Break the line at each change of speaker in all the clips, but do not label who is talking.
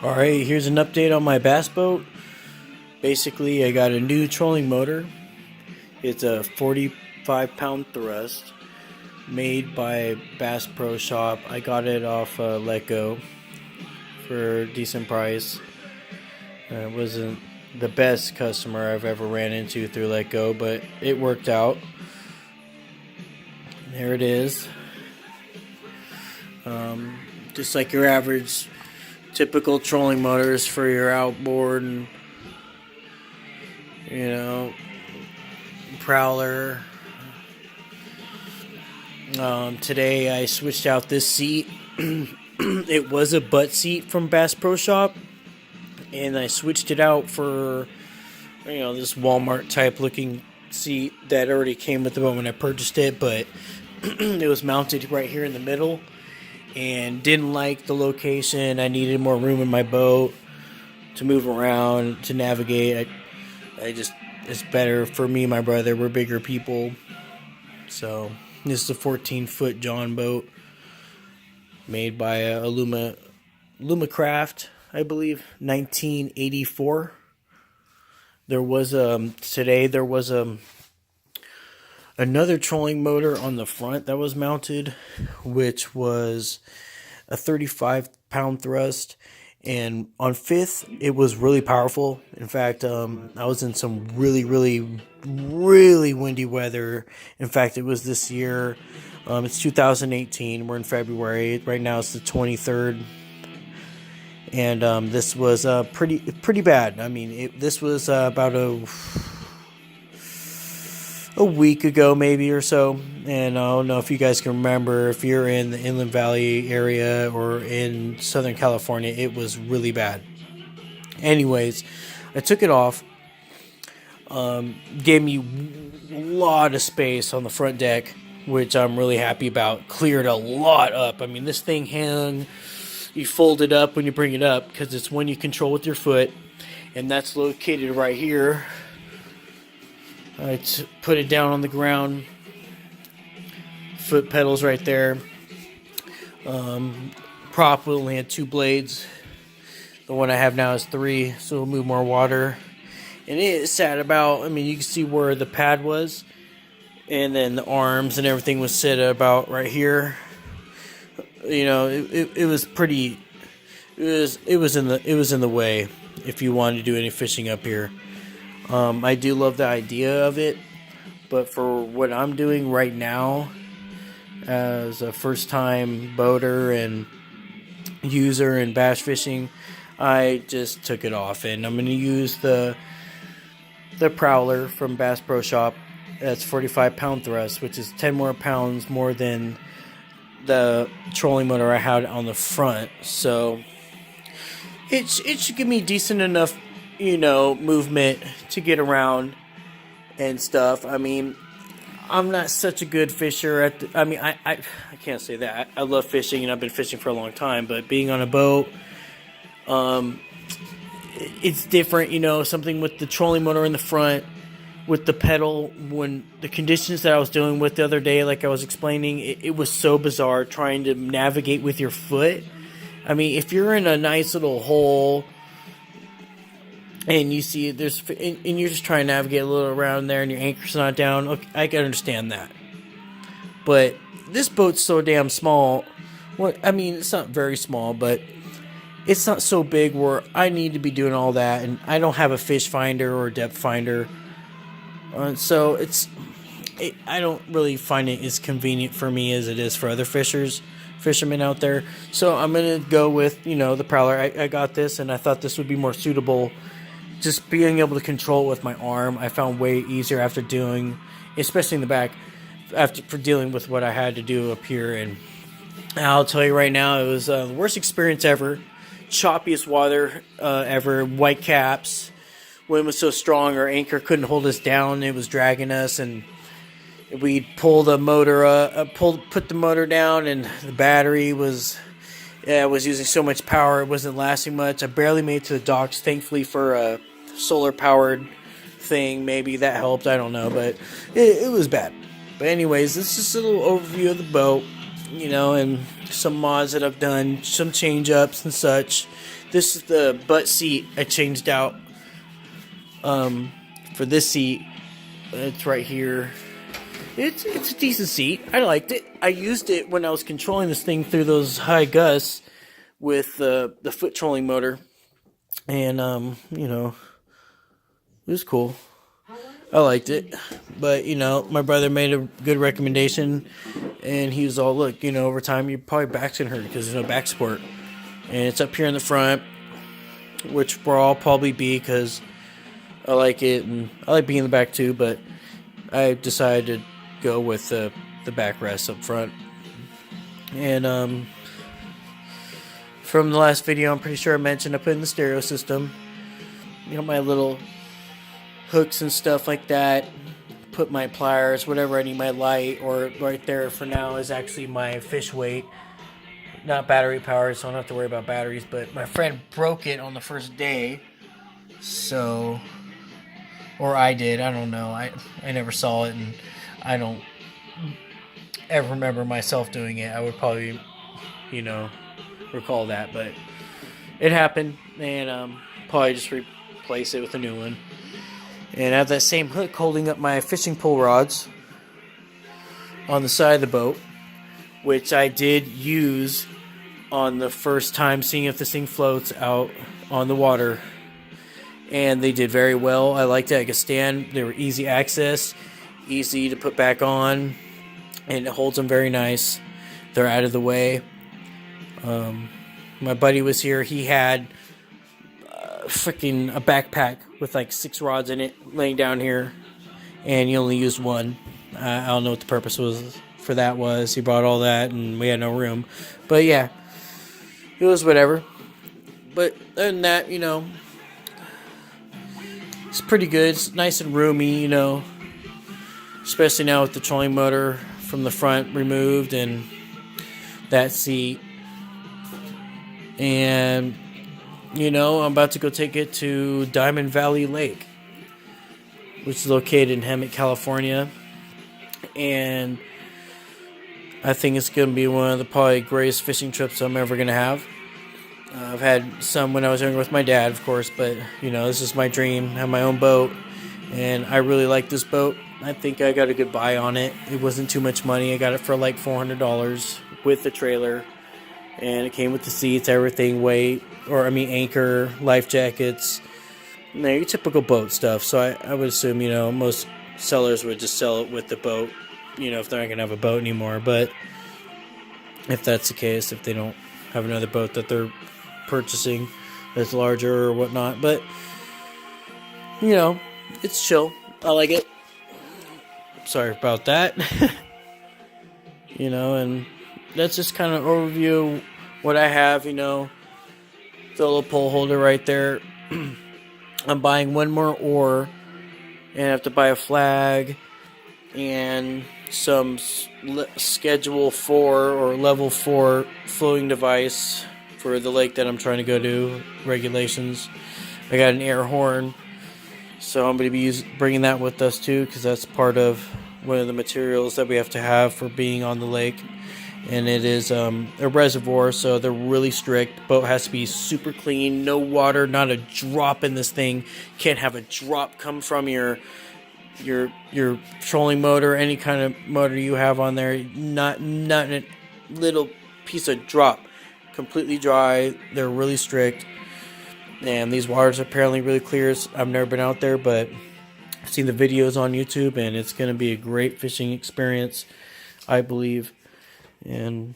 Alright, here's an update on my bass boat. Basically, I got a new trolling motor. It's a 45-pound thrust made by Bass Pro Shop. I got it off Letgo for a decent price. It wasn't the best customer I've ever ran into through Letgo, but it worked out. There it is. Just like your average typical trolling motors for your outboard and prowler. Today I switched out this seat. It was a butt seat from Bass Pro Shop, and I switched it out for this Walmart type looking seat that already came with the boat when I purchased it, but it was mounted right here in the middle and didn't like the location. I needed more room in my boat to move around, to navigate. It's better for me and my brother. We're bigger people. So this is a 14-foot John boat made by Lumacraft, I believe, 1984. There was another trolling motor on the front that was mounted, which was a 35-pound thrust, and on fifth it was really powerful. In fact, I was in some really windy weather. In fact, it was this year. It's 2018. We're in February right now. It's the 23rd, and this was pretty bad. I mean, this was about a week ago maybe or so, and I don't know if you guys can remember. If you're in the Inland Valley area or in Southern California, it was really bad. Anyways, I took it off. Gave me a lot of space on the front deck, which I'm really happy about. Cleared a lot up. I mean, this thing hung, you fold it up when you bring it up, because it's one you control with your foot, and that's located right here. I put it down on the ground. Foot pedals right there. Prop only had 2 blades. The one I have now is 3, so it'll move more water. And it sat about, you can see where the pad was, and then the arms and everything was set about right here. It was pretty. It was in the way if you wanted to do any fishing up here. I do love the idea of it, but for what I'm doing right now as a first-time boater and user in bass fishing, I just took it off, and I'm going to use the Prowler from Bass Pro Shop. That's 45-pound thrust, which is 10 more pounds more than the trolling motor I had on the front. So it should give me decent enough movement to get around and stuff. I'm not such a good fisher I can't say that. I love fishing, and I've been fishing for a long time, but being on a boat, it's different, something with the trolling motor in the front, with the pedal, when the conditions that I was dealing with the other day, like I was explaining, it was so bizarre trying to navigate with your foot. If you're in a nice little hole, and you see and you're just trying to navigate a little around there, and your anchor's not down, okay, I can understand that. But this boat's so damn small. It's not very small, but it's not so big where I need to be doing all that, and I don't have a fish finder or a depth finder. So I don't really find it as convenient for me as it is for other fishermen out there. So I'm going to go with, the Prowler. I got this, and I thought this would be more suitable. Just being able to control it with my arm, I found way easier after doing, especially in the back, for dealing with what I had to do up here. And I'll tell you right now, it was the worst experience ever. Choppiest water ever. White caps. Wind was so strong, our anchor couldn't hold us down. It was dragging us, and we'd pull the motor put the motor down, and the battery was using so much power, it wasn't lasting much. I barely made it to the docks, thankfully for a solar-powered thing. Maybe that helped, I don't know, but it was bad. But anyways, this is just a little overview of the boat. you know, and some mods that I've done, some change ups and such. This is the butt seat I changed out for this seat. It's right here. It's a decent seat. I liked it. I used it when I was controlling this thing through those high gusts with the foot trolling motor, and you know, it was cool. I liked it, but you know, my brother made a good recommendation, and he was all, "Look, you know, over time your probably back's gonna hurt because there's no back support, and it's up here in the front, which we'll all probably be because I like it and I like being in the back too." But I decided to go with the backrest up front, and from the last video, I'm pretty sure I mentioned I put in the stereo system. You know, my little hooks and stuff like that. Put my pliers, whatever I need, my light, or right there for now is actually my fish weight. Not battery powered, so I don't have to worry about batteries. But my friend broke it on the first day, so, or I did. I don't know. I never saw it, and I don't ever remember myself doing it. I would probably, you know, recall that, but it happened, and probably just replace it with a new one. And I have that same hook holding up my fishing pole rods on the side of the boat, which I did use on the first time, seeing if this thing floats out on the water. And they did very well. I liked it. I could stand. They were easy access, easy to put back on, and it holds them very nice. They're out of the way. My buddy was here. He had freaking a backpack with like 6 rods in it laying down here, and he only used one. I don't know what the purpose was for that was. He brought all that and we had no room, but yeah, it was whatever. But other than that, you know, it's pretty good. It's nice and roomy, you know, especially now with the trolling motor from the front removed and that seat. And you know, I'm about to go take it to Diamond Valley Lake, which is located in Hemet, California. And I think it's going to be one of the probably greatest fishing trips I'm ever going to have. I've had some when I was younger with my dad, of course, but, you know, this is my dream. I have my own boat, and I really like this boat. I think I got a good buy on it. It wasn't too much money. I got it for like $400 with the trailer. And it came with the seats, everything, weight, anchor, life jackets, you know, your typical boat stuff. So I would assume, you know, most sellers would just sell it with the boat, you know, if they're not going to have a boat anymore. But if that's the case, if they don't have another boat that they're purchasing that's larger or whatnot. But, you know, it's chill. I like it. Sorry about that. You know, and that's just kind of overview what I have, you know. The little pole holder right there. I'm buying one more oar, and I have to buy a flag and some Schedule 4 or Level 4 floating device for the lake that I'm trying to go to, regulations. I got an air horn, so I'm going to be bringing that with us too, because that's part of one of the materials that we have to have for being on the lake. And it is a reservoir, so they're really strict. The boat has to be super clean, no water, not a drop in this thing. Can't have a drop come from your trolling motor, any kind of motor you have on there. Not a little piece of drop. Completely dry. They're really strict. And these waters are apparently really clear. I've never been out there, but I've seen the videos on YouTube, and it's going to be a great fishing experience, I believe. And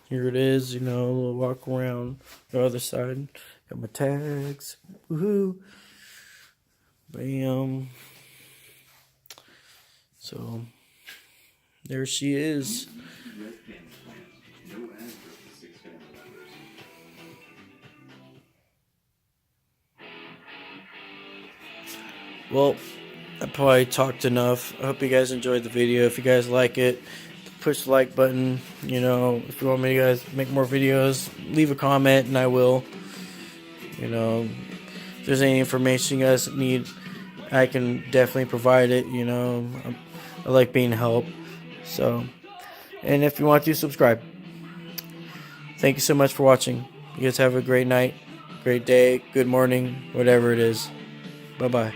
here it is, you know, a little walk around the other side. Got my tags. Woohoo. Bam. So, there she is. Well, I probably talked enough. I hope you guys enjoyed the video. If you guys like it, push the like button. You know, if you want me to guys make more videos, leave a comment and I will. You know, if there's any information you guys need, I can definitely provide it. You know, I like being helped. So, And if you want to, subscribe. Thank you so much for watching. You guys have a great night, great day, good morning, whatever it is. Bye-bye.